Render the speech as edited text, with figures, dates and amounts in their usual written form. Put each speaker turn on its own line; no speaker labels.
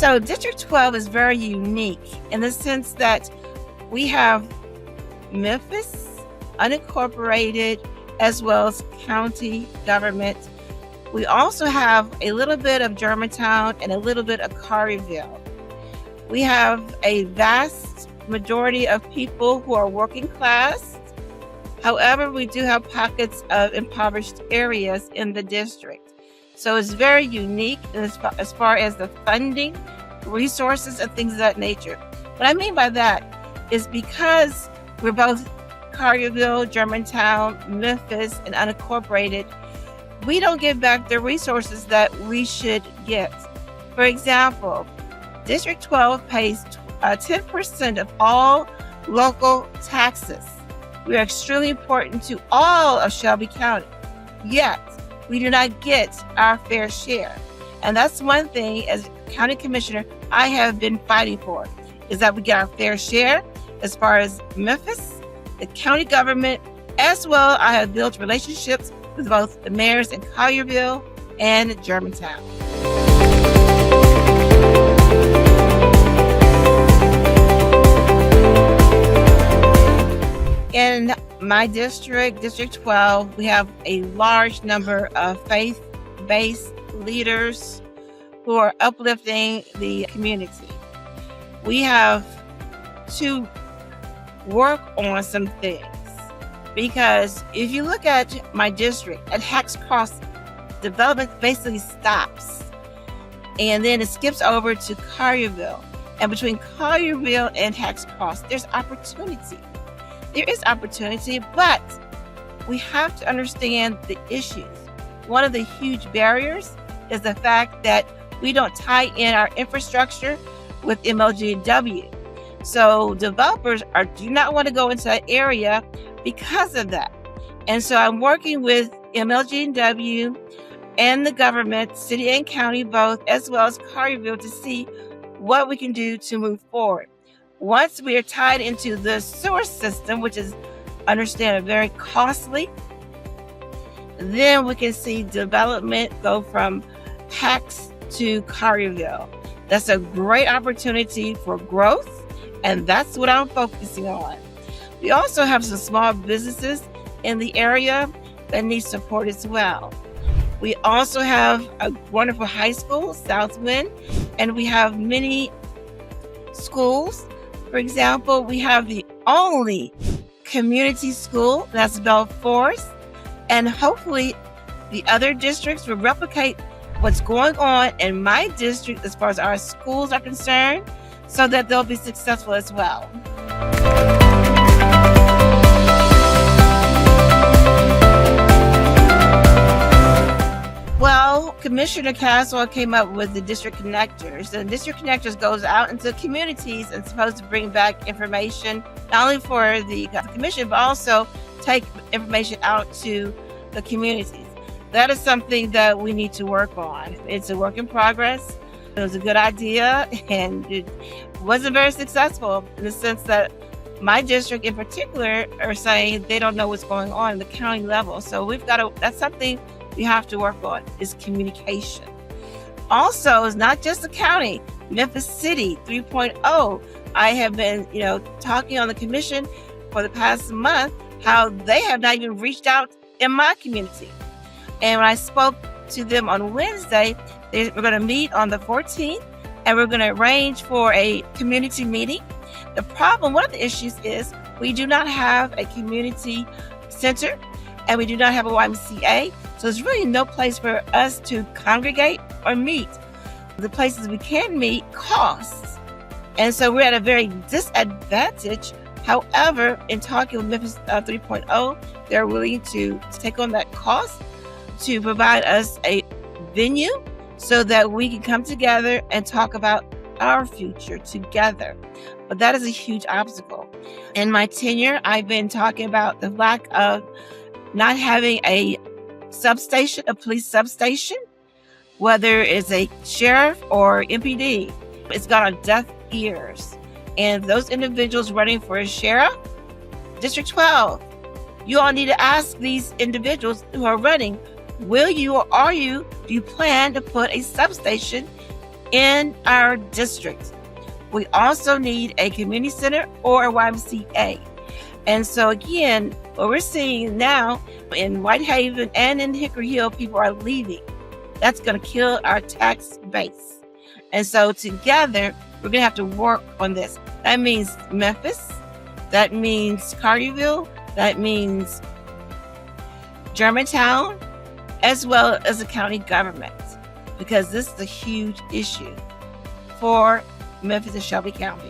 So District 12 is very unique in the sense that we have Memphis, unincorporated, as well as county government. We also have a little bit of Germantown and a little bit of Collierville. We have a vast majority of people who are working class. However, we do have pockets of impoverished areas in the district. So it's very unique as far as the funding, resources, and things of that nature. What I mean by that is because we're both Collierville, Germantown, Memphis, and unincorporated, we don't give back the resources that we should get. For example, District 12 pays 10% of all local taxes. We are extremely important to all of Shelby County, yet we do not get our fair share. And that's one thing as county commissioner I have been fighting for, is that we get our fair share as far as Memphis, the county government, as well. I have built relationships with both the mayors in Collierville and Germantown. In my district, District 12, we have a large number of faith-based leaders who are uplifting the community. We have to work on some things, because if you look at my district, at Hacks Cross, development basically stops and then it skips over to Collierville. And between Collierville and Hacks Cross, there's opportunity. There is opportunity, but we have to understand the issues. One of the huge barriers is the fact that we don't tie in our infrastructure with MLG&W. So developers do not want to go into that area because of that. And so I'm working with MLG&W and the government, city and county both, as well as Collierville, to see what we can do to move forward. Once we are tied into the sewer system, which is, understand, very costly, then we can see development go from Hacks to Collierville. That's a great opportunity for growth, and that's what I'm focusing on. We also have some small businesses in the area that need support as well. We also have a wonderful high school, Southwind, and we have many schools. For example, we have the only community school, that's Belforest, and hopefully the other districts will replicate what's going on in my district as far as our schools are concerned, so that they'll be successful as well. Well, Commissioner Caswell came up with the District Connectors. The District Connectors goes out into communities and supposed to bring back information, not only for the commission, but also take information out to the communities. That is something that we need to work on. It's a work in progress. It was a good idea, and it wasn't very successful in the sense that my district in particular are saying they don't know what's going on at the county level. So that's something we have to work on, is communication. Also, it's not just the county, Memphis City 3.0. I have been, talking on the commission for the past month, how they have not even reached out in my community. And when I spoke to them on Wednesday, we're going to meet on the 14th, and we're going to arrange for a community meeting. The problem, one of the issues is we do not have a community center, and we do not have a YMCA. So there's really no place for us to congregate or meet. The places we can meet costs. And so we're at a very disadvantage. However, in talking with Memphis 3.0, they're willing to take on that cost to provide us a venue so that we can come together and talk about our future together. But that is a huge obstacle. In my tenure, I've been talking about the lack of not having a substation, a police substation, whether it's a sheriff or MPD. It's got on deaf ears. And those individuals running for a sheriff, District 12, you all need to ask these individuals who are running, do you plan to put a substation in our district. We also need a community center or a YMCA. And so again, what we're seeing now in Whitehaven and in Hickory Hill, people are leaving. That's going to kill our tax base. And so together, we're going to have to work on this. That means Memphis. That means Carterville. That means Germantown, as well as the county government, because this is a huge issue for Memphis and Shelby County.